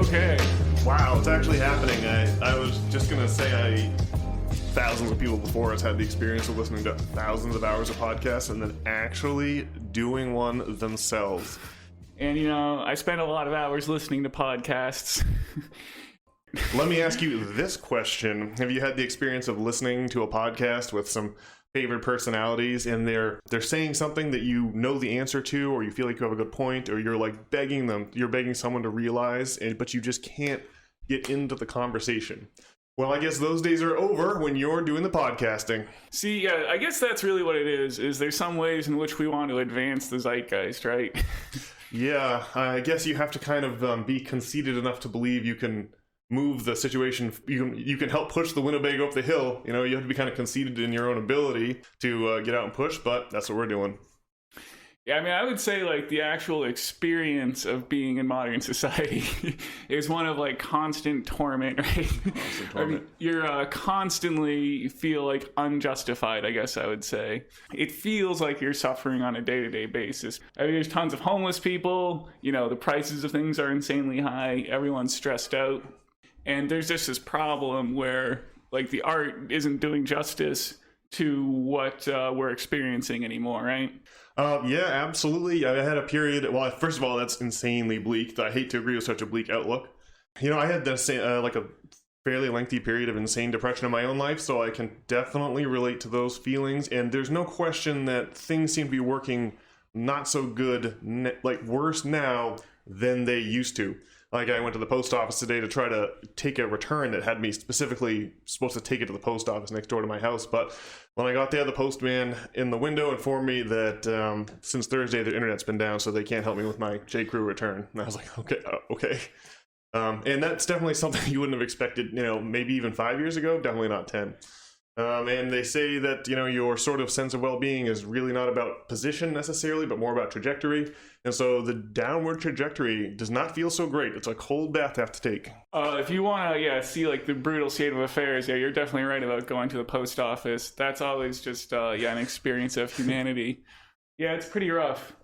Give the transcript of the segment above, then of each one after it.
Okay. Wow, it's actually happening. I was just gonna say thousands of people before us had the experience of listening to thousands of hours of podcasts and then actually doing one themselves. And I spend a lot of hours listening to podcasts. Let me ask you this question. Have you had the experience of listening to a podcast with some favorite personalities and they're saying something that you know the answer to, or you feel like you have a good point, or you're like you're begging someone to realize, but you just can't get into the conversation? Well, I guess those days are over when you're doing the podcasting. See, yeah, I guess that's really what it is there's some ways in which we want to advance the zeitgeist, right? Yeah, I guess you have to kind of be conceited enough to believe you can move the situation. You can help push the Winnebago up the hill. You have to be kind of conceited in your own ability to get out and push, but that's what we're doing. Yeah, I mean, I would say like the actual experience of being in modern society is one of like constant torment, right? Constant torment. I mean, you're constantly feel like unjustified, I guess I would say. It feels like you're suffering on a day-to-day basis. I mean, there's tons of homeless people, the prices of things are insanely high, everyone's stressed out. And there's just this problem where like the art isn't doing justice to what we're experiencing anymore, right? Yeah, absolutely. I had a period. Well, first of all, that's insanely bleak. I hate to agree with such a bleak outlook. I had this like a fairly lengthy period of insane depression in my own life, so I can definitely relate to those feelings. And there's no question that things seem to be working not so good, like worse now than they used to. Like I went to the post office today to try to take a return that had me specifically supposed to take it to the post office next door to my house. But when I got there, the postman in the window informed me that since Thursday, their internet's been down, so they can't help me with my J.Crew return. And I was like, okay. And that's definitely something you wouldn't have expected, maybe even 5 years ago, definitely not 10. And they say that, your sort of sense of well-being is really not about position necessarily, but more about trajectory. And so the downward trajectory does not feel so great. It's a cold bath to have to take. If you want to, see like the brutal state of affairs, you're definitely right about going to the post office. That's always just, an experience of humanity. Yeah, it's pretty rough.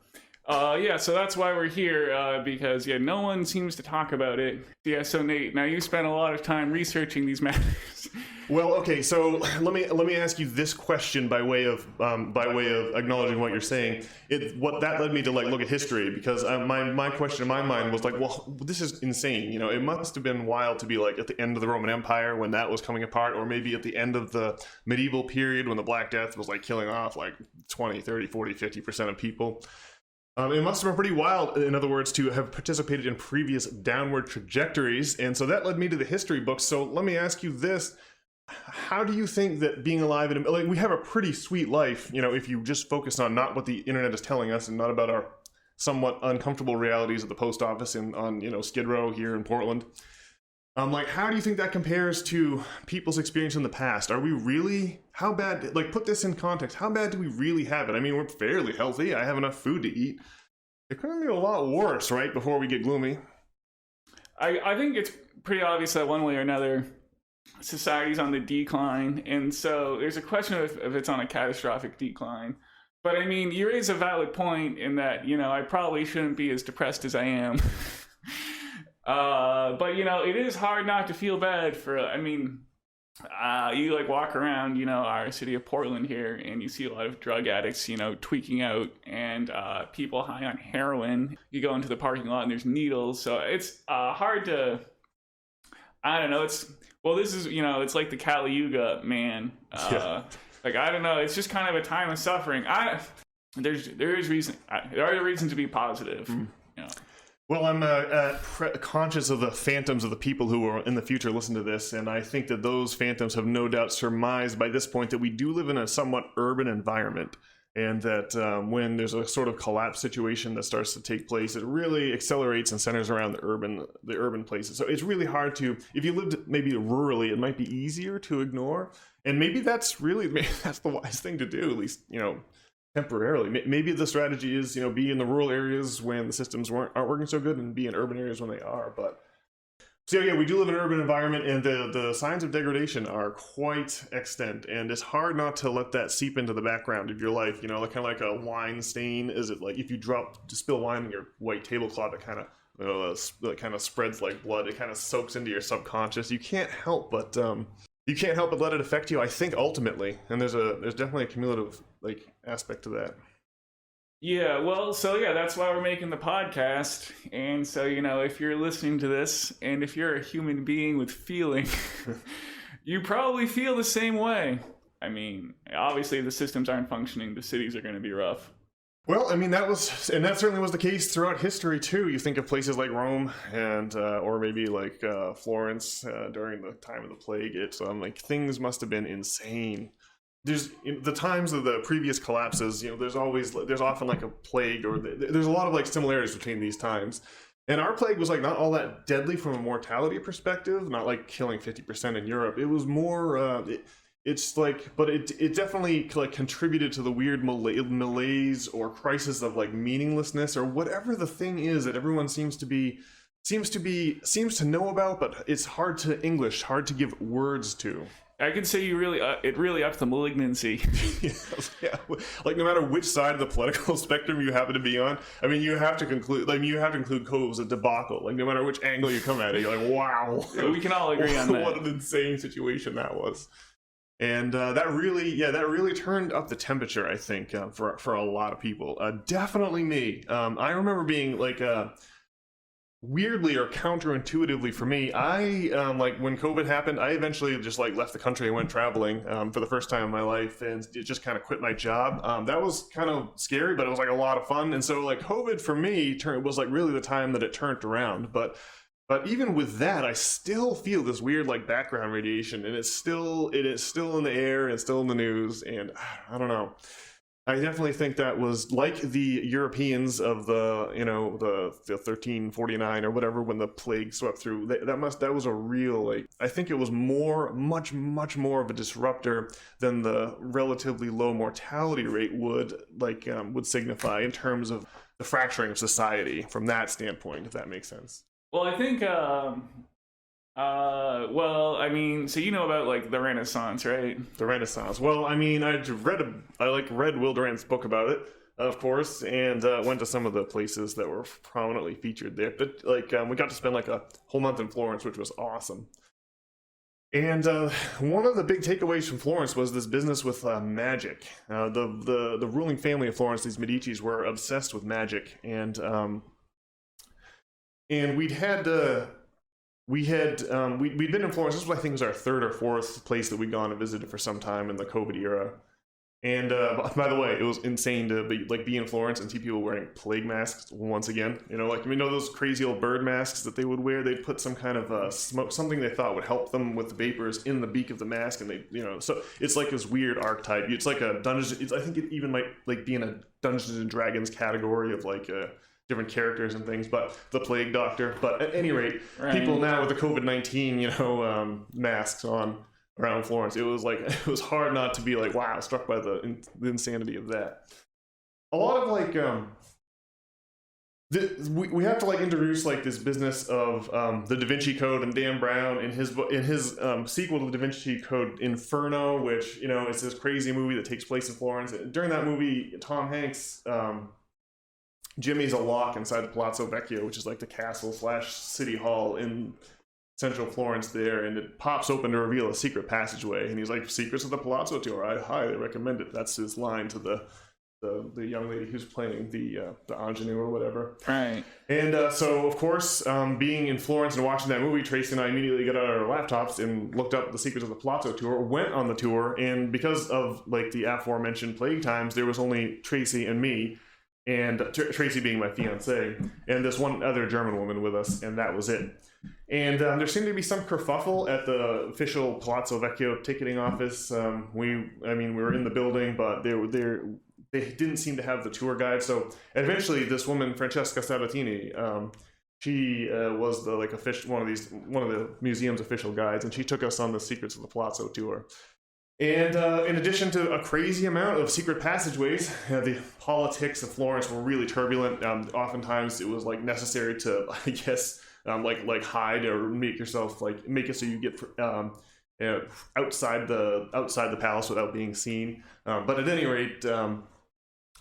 So that's why we're here, because, no one seems to talk about it. Yeah, so Nate, now you spent a lot of time researching these matters. Well, okay, so let me ask you this question by way of acknowledging what you're saying. What that led me to look at history, because my question in my mind was well, this is insane. It must have been wild to be at the end of the Roman Empire when that was coming apart, or maybe at the end of the medieval period when the Black Death was killing off 20, 30, 40, 50% of people. It must have been pretty wild, in other words, to have participated in previous downward trajectories. And so that led me to the history books. So let me ask you this. How do you think that being alive in we have a pretty sweet life, if you just focus on not what the internet is telling us and not about our somewhat uncomfortable realities at the post office and on, Skid Row here in Portland. How do you think that compares to people's experience in the past? Are we really, how bad, put this in context, how bad do we really have it? I mean, we're fairly healthy. I have enough food to eat. It couldn't be a lot worse, right, before we get gloomy? I think it's pretty obvious that one way or another, society's on the decline. And so there's a question of if it's on a catastrophic decline. But I mean, you raise a valid point in that, I probably shouldn't be as depressed as I am. But it is hard not to feel bad for, you walk around, our city of Portland here, and you see a lot of drug addicts, tweaking out, and people high on heroin. You go into the parking lot and there's needles. So it's hard to, I don't know, this is, it's like the Kali Yuga, man. Yeah. I don't know, it's just kind of a time of suffering. There are reasons to be positive, Well, I'm conscious of the phantoms of the people who will in the future listen to this, and I think that those phantoms have no doubt surmised by this point that we do live in a somewhat urban environment, and that when there's a sort of collapse situation that starts to take place, it really accelerates and centers around the urban places. So it's really hard to, if you lived maybe rurally, it might be easier to ignore, and maybe that's the wise thing to do, at least, temporarily. Maybe the strategy is, be in the rural areas when the systems aren't working so good, and be in urban areas when they are. But so yeah, we do live in an urban environment, and the signs of degradation are quite extant, and it's hard not to let that seep into the background of your life. Kind of like a wine stain. Is it if you spill wine on your white tablecloth, it kind of that kind of spreads like blood. It kind of soaks into your subconscious. You can't help but let it affect you, I think, ultimately. And there's definitely a cumulative like aspect to that. Yeah, well, so yeah, that's why we're making the podcast. And so, if you're listening to this and if you're a human being with feeling, you probably feel the same way. I mean, obviously, if the systems aren't functioning, the cities are going to be rough. Well, I mean, that certainly was the case throughout history too. You think of places like Rome and or maybe like Florence during the time of the plague. It's like things must have been insane. There's the times of the previous collapses. There's often like a plague, or there's a lot of like similarities between these times. And our plague was like not all that deadly from a mortality perspective, not like killing 50% in Europe. It was more. It's like, but it definitely like contributed to the weird malaise or crisis of like meaninglessness or whatever the thing is that everyone seems to know about, but it's hard to give words to. I can say it really ups the malignancy. Yeah, like no matter which side of the political spectrum you happen to be on, I mean, you have to conclude COVID was a debacle. Like no matter which angle you come at it, you're like, wow. Yeah, we can all agree on that. What an insane situation that was. And that really turned up the temperature, I think, for a lot of people. Definitely me. I remember being like, weirdly or counterintuitively for me, I like when COVID happened, I eventually just like left the country and went traveling for the first time in my life, and just kind of quit my job. That was kind of scary, but it was like a lot of fun. And so like COVID for me was like really the time that it turned around. But even with that, I still feel this weird like background radiation, and it is still in the air and still in the news, and I don't know. I definitely think that was like the Europeans of the 1349 or whatever, when the plague swept through. That was a real, like, I think it was much more of a disruptor than the relatively low mortality rate would signify in terms of the fracturing of society from that standpoint, if that makes sense. Well, I think, I mean, so about like the Renaissance, right? The Renaissance. Well, I mean, I read Will Durant's book about it, of course, and went to some of the places that were prominently featured there. But like, we got to spend like a whole month in Florence, which was awesome. And one of the big takeaways from Florence was this business with magic. The ruling family of Florence, these Medicis, were obsessed with magic, and we'd been in Florence. This was, I think, was our third or fourth place that we'd gone and visited for some time in the COVID era. And by the way, it was insane to be in Florence and see people wearing plague masks once again. Those crazy old bird masks that they would wear. They'd put some kind of smoke, something they thought would help them with the vapors, in the beak of the mask, and so it's like this weird archetype. It's like a Dungeons. I think it even might like be in a Dungeons and Dragons category of like different characters and things, but the plague doctor. But at any rate, right. People now with the COVID-19, masks on around Florence, it was hard not to be like, wow, struck by the insanity of that. A lot of like, we have to like introduce like this business of the Da Vinci Code, and Dan Brown in his sequel to the Da Vinci Code, Inferno, which it's this crazy movie that takes place in Florence. During that movie, Tom Hanks. Jimmy's a lock inside the Palazzo Vecchio, which is like the castle / city hall in central Florence there, and it pops open to reveal a secret passageway, and he's like, "Secrets of the Palazzo Tour, I highly recommend it." That's his line to the young lady who's playing the ingenue or whatever. Right. And so, of course, being in Florence and watching that movie, Tracy and I immediately got out our laptops and looked up the Secrets of the Palazzo Tour, went on the tour, and because of like the aforementioned plague times, there was only Tracy and me, and Tracy being my fiance, and this one other German woman with us, and that was it. And there seemed to be some kerfuffle at the official Palazzo Vecchio ticketing office. We were in the building, but they didn't seem to have the tour guide. So eventually, this woman, Francesca Sabatini, she was the like official one of the museum's official guides, and she took us on the Secrets of the Palazzo tour. And in addition to a crazy amount of secret passageways, the politics of Florence were really turbulent. Oftentimes, it was like necessary to, I guess, like hide or make it so you get outside the palace without being seen. But at any rate,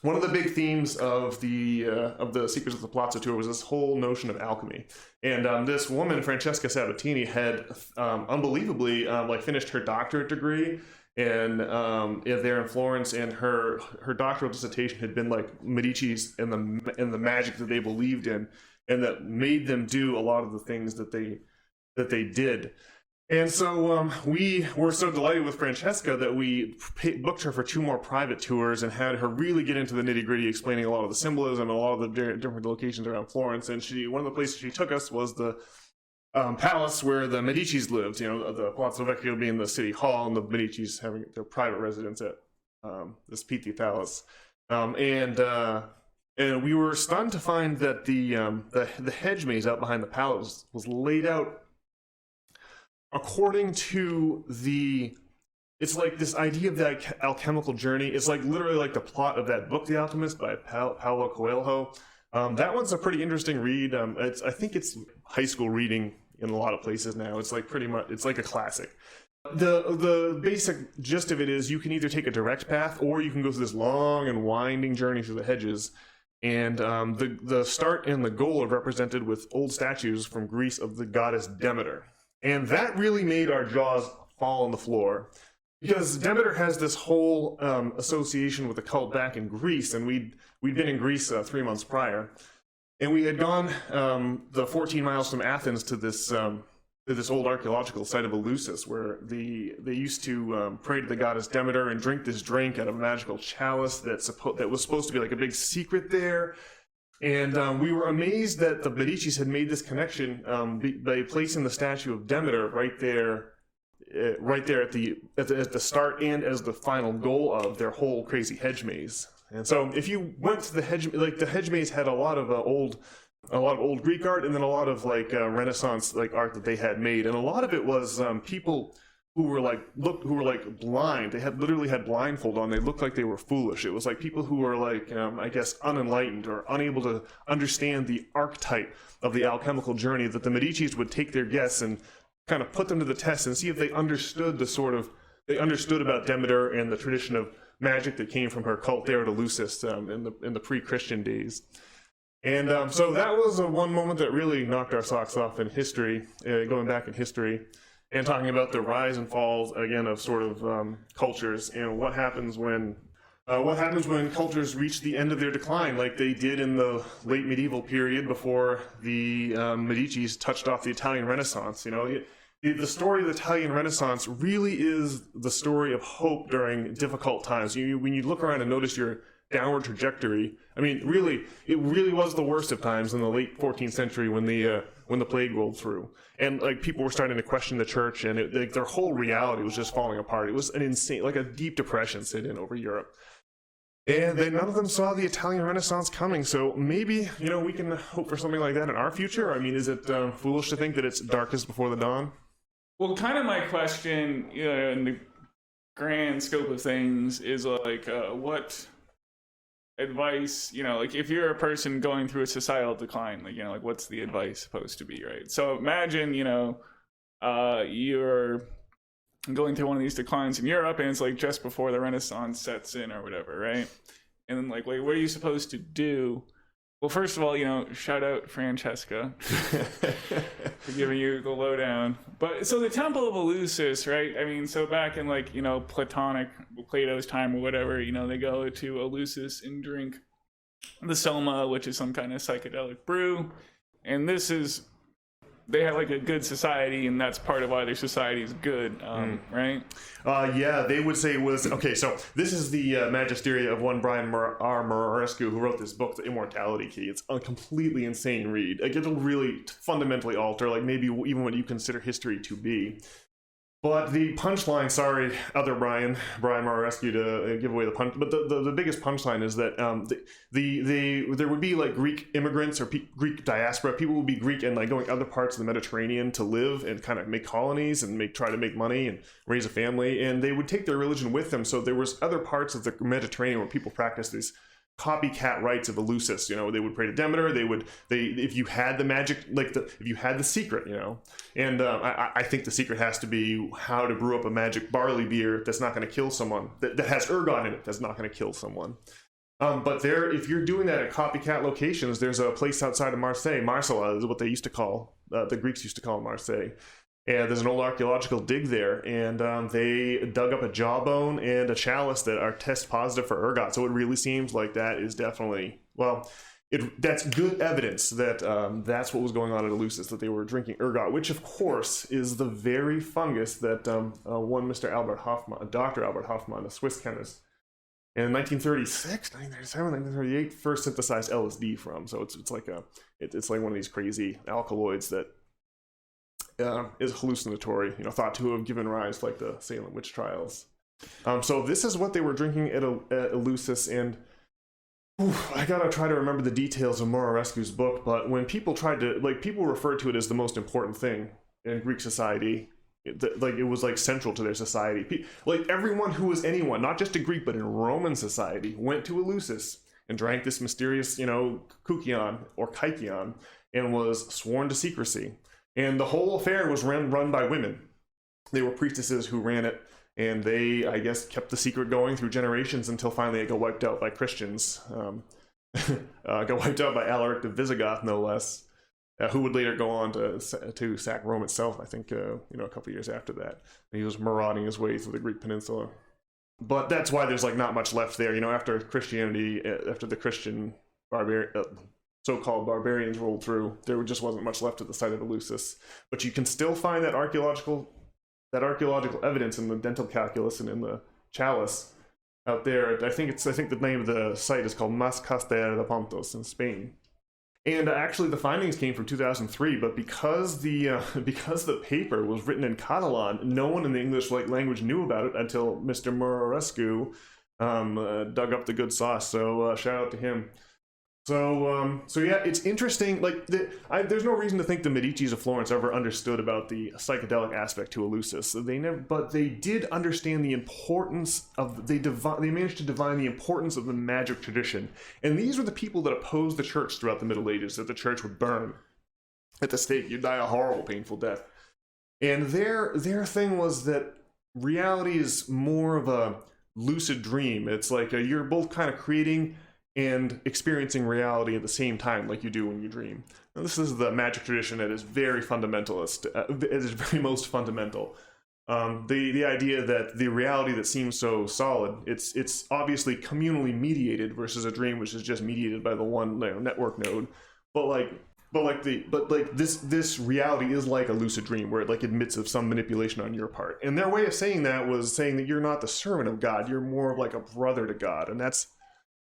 one of the big themes of the Secrets of the Palazzo tour was this whole notion of alchemy. And this woman, Francesca Sabatini, had unbelievably like finished her doctorate degree there in Florence, and her doctoral dissertation had been like Medici's and the magic that they believed in, and that made them do a lot of the things that they did. And so we were so delighted with Francesca that we booked her for 2 more private tours and had her really get into the nitty gritty, explaining a lot of the symbolism, a lot of the different locations around Florence. And one of the places she took us was the palace where the Medicis lived. You know, the Palazzo Vecchio being the city hall, and the Medicis having their private residence at this Pitti Palace. And we were stunned to find that the hedge maze out behind the palace was laid out according to it's like this idea of that alchemical journey. It's like literally like the plot of that book, The Alchemist, by Paulo Coelho. That one's a pretty interesting read. I think it's high school reading in a lot of places now. It's like pretty much, it's like a classic. The basic gist of it is you can either take a direct path, or you can go through this long and winding journey through the hedges. And the start and the goal are represented with old statues from Greece of the goddess Demeter. And that really made our jaws fall on the floor, because Demeter has this whole association with the cult back in Greece, and we'd been in Greece 3 months prior, and we had gone the 14 miles from Athens to this old archaeological site of Eleusis, where they used to pray to the goddess Demeter and drink this drink out of a magical chalice that was supposed to be like a big secret there. And we were amazed that the Medicis had made this connection by placing the statue of Demeter right there at the start and as the final goal of their whole crazy hedge maze. And so, if you went to the hedge maze had a lot of old Greek art, and then a lot of like Renaissance like art that they had made, and a lot of it was people who were like blind. They literally had blindfold on. They looked like they were foolish. It was like people who were like, I guess, unenlightened or unable to understand the archetype of the alchemical journey, that the Medicis would take their guests and kind of put them to the test and see if they understood about Demeter and the tradition of magic that came from her cult there at Eleusis in the pre-Christian days. And so that was one moment that really knocked our socks off in history, going back in history, and talking about the rise and falls again of sort of cultures, and what happens when cultures reach the end of their decline, like they did in the late medieval period before the Medicis touched off the Italian Renaissance. You know, the story of the Italian Renaissance really is the story of hope during difficult times. When you look around and notice your downward trajectory, I mean, it really was the worst of times in the late 14th century when the plague rolled through, and like people were starting to question the church, and their whole reality was just falling apart. It was an insane, like a deep depression set in over Europe, and none of them saw the Italian Renaissance coming. So maybe we can hope for something like that in our future. I mean, is it foolish to think that it's darkest before the dawn? Well, kind of my question, in the grand scope of things, is like, what advice, like if you're a person going through a societal decline, like what's the advice supposed to be, right? So imagine, you're going through one of these declines in Europe, and it's like just before the Renaissance sets in or whatever, right? And then like, what are you supposed to do? Well, first of all, shout out Francesca for giving you the lowdown. But so the Temple of Eleusis, right? I mean, so back in like, Plato's time or whatever, they go to Eleusis and drink the soma, which is some kind of psychedelic brew. And they have like a good society, and that's part of why their society is good, right? Yeah, they would say it was okay. So this is the magisteria of one Brian R. Murarescu, who wrote this book, The Immortality Key. It's a completely insane read. Like, it'll really fundamentally alter, like maybe even what you consider history to be. But the punchline, sorry, other Brian Murarescu to give away the punch, but the biggest punchline is that there would be like Greek immigrants or Greek diaspora. People would be Greek and like going other parts of the Mediterranean to live and kind of make colonies and try to make money and raise a family, and they would take their religion with them. So there was other parts of the Mediterranean where people practiced these copycat rites of Eleusis. They would pray to Demeter. If you had the magic, if you had the secret, and I think the secret has to be how to brew up a magic barley beer that's not going to kill someone, that has ergot in it, that's not going to kill someone. But there, if you're doing that at copycat locations, there's a place outside of Marseille. Marsala is what they used to call, the Greeks used to call Marseille. And there's an old archaeological dig there, and they dug up a jawbone and a chalice that are test positive for ergot. So it really seems like that is definitely, well, that's good evidence that that's what was going on at Eleusis, that they were drinking ergot, which of course is the very fungus that one Mr. Albert Hoffmann, Dr. Albert Hoffmann, a Swiss chemist, in 1936, 1937, 1938, first synthesized LSD from. So it's like one of these crazy alkaloids that is hallucinatory, thought to have given rise to like the Salem witch trials. So this is what they were drinking at Eleusis, and I gotta try to remember the details of Murarescu's book, but when people tried to, people referred to it as the most important thing in Greek society. It was like central to their society. Like everyone who was anyone, not just a Greek, but in Roman society, went to Eleusis and drank this mysterious, koukion or kykion, and was sworn to secrecy. And the whole affair was run by women. They were priestesses who ran it, and they, I guess, kept the secret going through generations until finally it got wiped out by Christians. Got wiped out by Alaric the Visigoth, no less, who would later go on to sack Rome itself, I think, a couple years after that. And he was marauding his way through the Greek peninsula. But that's why there's not much left there. After Christianity, after the Christian so-called barbarians rolled through, there just wasn't much left at the site of Eleusis. But you can still find that archaeological evidence in the dental calculus and in the chalice out there. I think the name of the site is called Mas Caster de Pontos in Spain. And actually the findings came from 2003, but because the paper was written in Catalan, no one in the English language knew about it until Mr. Murarescu dug up the good sauce. So shout out to him. So yeah, it's interesting. There's no reason to think the Medicis of Florence ever understood about the psychedelic aspect to Eleusis. But they did understand the importance of. They managed to divine the importance of the magic tradition. And these were the people that opposed the church throughout the Middle Ages. That the church would burn at the stake. You'd die a horrible, painful death. And their thing was that reality is more of a lucid dream. It's like you're both kind of creating and experiencing reality at the same time, like you do when you dream. Now, this is the magic tradition that is very fundamentalist. It is very most fundamental. The idea that the reality that seems so solid, it's obviously communally mediated versus a dream which is just mediated by the one network node. But this reality is like a lucid dream where it admits of some manipulation on your part. And their way of saying that was saying that you're not the servant of God, you're more of like a brother to God, and that's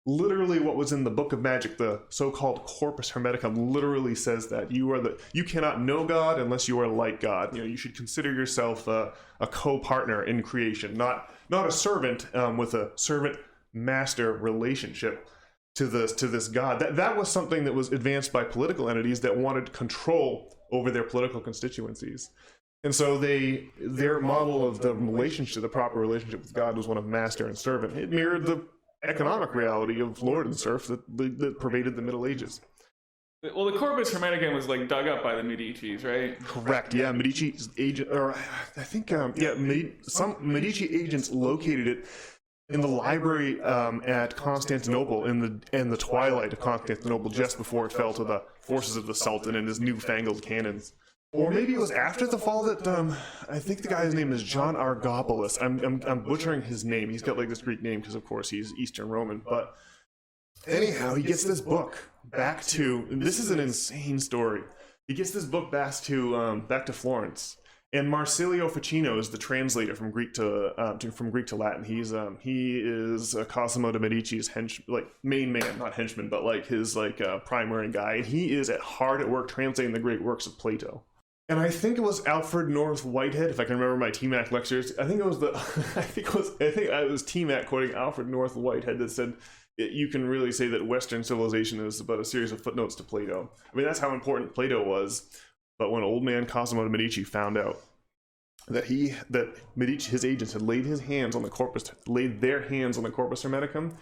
literally what was in the Book of Magic. The so-called Corpus Hermeticum literally says that you cannot know God unless you are like God. You should consider yourself a co-partner in creation, not a servant with a servant-master relationship to this God. That was something that was advanced by political entities that wanted control over their political constituencies. And so their model of the proper relationship with God was one of master and servant. It mirrored the economic reality of lord and serf that pervaded the Middle Ages. Well, the Corpus Hermeticum was dug up by the Medicis, right? Correct. Yeah, Medici agent, or I think some Medici agents located it in the library at Constantinople in the twilight of Constantinople, just before it fell to the forces of the Sultan and his newfangled cannons. Or maybe it was after the fall that I think the guy's name is John Argopoulos. I'm butchering his name. He's got this Greek name because of course he's Eastern Roman. But anyhow, he gets this book back to. This is an insane story. He gets this book back to Florence, and Marsilio Ficino is the translator from Greek to Latin. He is Cosimo de Medici's main man, not henchman, but his primary guy. And he is hard at work translating the great works of Plato. And I think it was Alfred North Whitehead, if I can remember my TMAC lectures. I think it was TMAC quoting Alfred North Whitehead that said, you can really say that Western civilization is but a series of footnotes to Plato. I mean, that's how important Plato was. But when old man Cosimo de Medici found out that Medici, his agents, had laid their hands on the Corpus Hermeticum,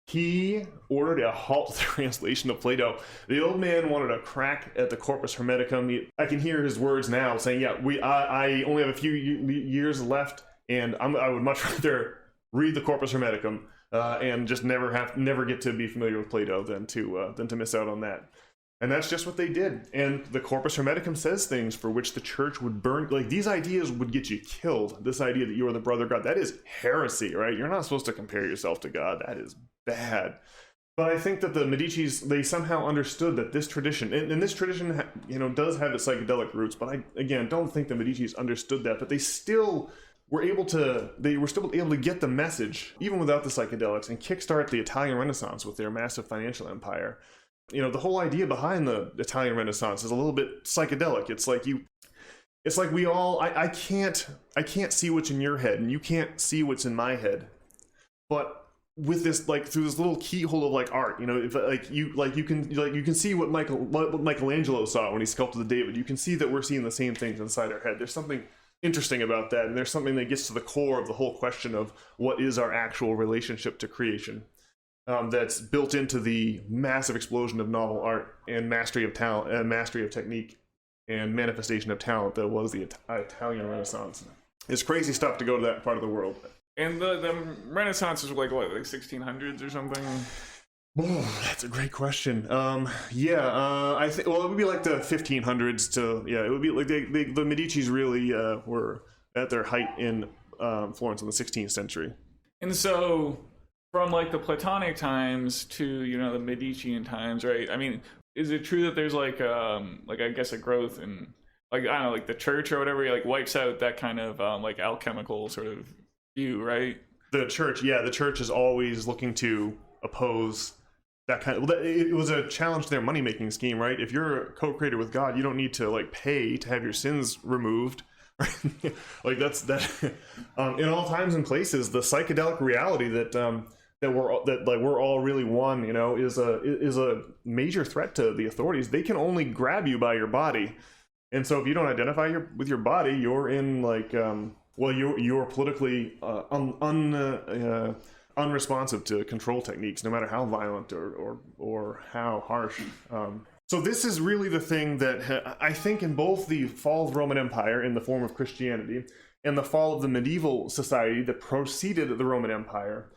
he ordered a halt to the translation of Plato. The old man wanted a crack at the Corpus Hermeticum. I can hear his words now saying, "Yeah, I only have a few years left, and I would much rather read the Corpus Hermeticum and just never get to be familiar with Plato than to miss out on that. And that's just what they did. And the Corpus Hermeticum says things for which the church would burn. Like, these ideas would get you killed. This idea that you are the brother of God, that is heresy, right? You're not supposed to compare yourself to God. That is bad. But I think that the Medicis, they somehow understood that this tradition, and this tradition, does have its psychedelic roots, but I, again, don't think the Medicis understood that, but they still were still able to get the message, even without the psychedelics, and kickstart the Italian Renaissance with their massive financial empire. The whole idea behind the Italian Renaissance is a little bit psychedelic. I can't see what's in your head, and you can't see what's in my head, but with this, like, through this little keyhole of like art, if you can see what Michelangelo saw when he sculpted the David. You can see that we're seeing the same things inside our head. There's something interesting about that, and there's something that gets to the core of the whole question of what is our actual relationship to creation. That's built into the massive explosion of novel art and mastery of talent and mastery of technique and manifestation of talent that was the Italian Renaissance. It's crazy stuff to go to that part of the world. And the Renaissance is like 1600s or something? Oh, that's a great question. I think, well, it would be like the 1500s to, it would be like the Medicis really were at their height in Florence in the 16th century. And so, from like the Platonic times to, the Medicean times, right? I mean, is it true that there's I guess a growth in, I don't know, like the church or whatever, like wipes out that kind of like alchemical sort of view, right? The church is always looking to oppose that kind of, it was a challenge to their money-making scheme, right? If you're a co-creator with God, you don't need to like pay to have your sins removed. Like that's in all times and places, the psychedelic reality that we're all really one, is a major threat to the authorities. They can only grab you by your body, and so if you don't identify with your body, you're in like you're politically unresponsive to control techniques, no matter how violent or how harsh. So this is really the thing that I think in both the fall of the Roman Empire in the form of Christianity and the fall of the medieval society that preceded the Roman Empire,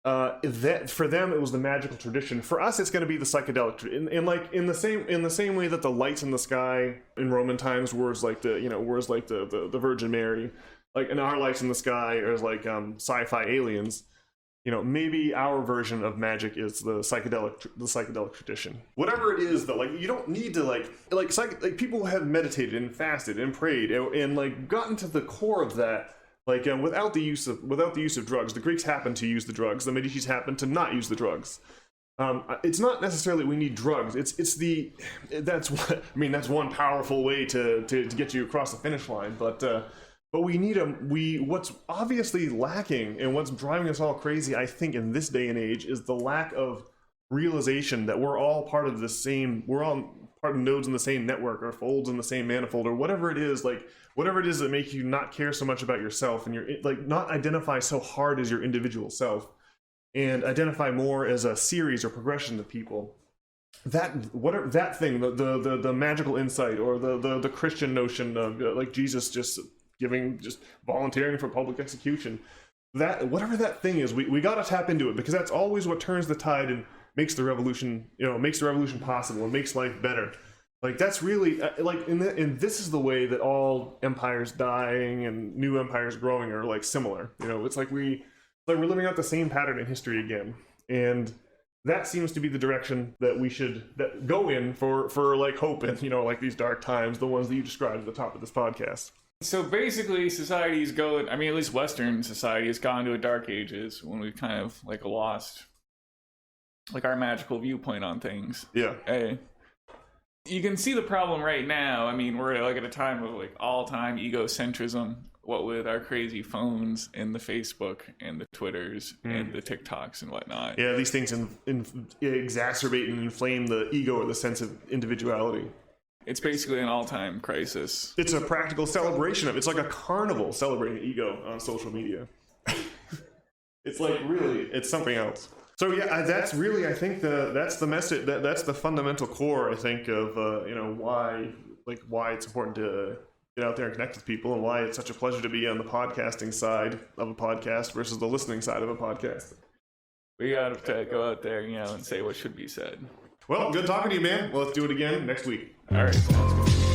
that for them it was the magical tradition. For us, it's going to be the psychedelic, in the same way that the lights in the sky in Roman times were like the Virgin Mary. Like, in our lights in the sky is like sci-fi aliens. Maybe our version of magic is the psychedelic tradition. Whatever it is, though, like, you don't need to like people have meditated and fasted and prayed and like gotten to the core of that. Like, without the use of drugs. The Greeks happened to use the drugs. The Medicis happened to not use the drugs. It's not necessarily we need drugs. That's one powerful way to get you across the finish line. But what's obviously lacking and what's driving us all crazy, I think, in this day and age, is the lack of realization that we're all part of the same. We're all part of nodes in the same network or folds in the same manifold or whatever it is. Like, whatever it is that makes you not care so much about yourself and you're like not identify so hard as your individual self and identify more as a series or progression of people. That the magical insight or the Christian notion of like Jesus just volunteering for public execution, that whatever that thing is, we got to tap into it, because that's always what turns the tide and makes the revolution possible and makes life better. Like, that's really and this is the way that all empires dying and new empires growing are like similar. It's like we're living out the same pattern in history again, and that seems to be the direction that we should go in for like hope and like these dark times, the ones that you described at the top of this podcast. So basically, society's going, at least Western society has gone to a dark ages when we've kind of like lost like our magical viewpoint on things. Yeah. Hey, you can see the problem right now. We're like at a time of like all-time egocentrism, what with our crazy phones and the Facebook and the Twitters and the TikToks and whatnot. Yeah, these things exacerbate and inflame the ego or the sense of individuality. It's basically an all-time crisis. It's a practical celebration it's like a carnival celebrating ego on social media. It's like, really, it's something else. So yeah, that's really, I think that's the message, that's the fundamental core, I think, of why it's important to get out there and connect with people, and why it's such a pleasure to be on the podcasting side of a podcast versus the listening side of a podcast. We got to go out there, and say what should be said. Well, good talking to you, man. Well, let's do it again next week. All right, sounds good.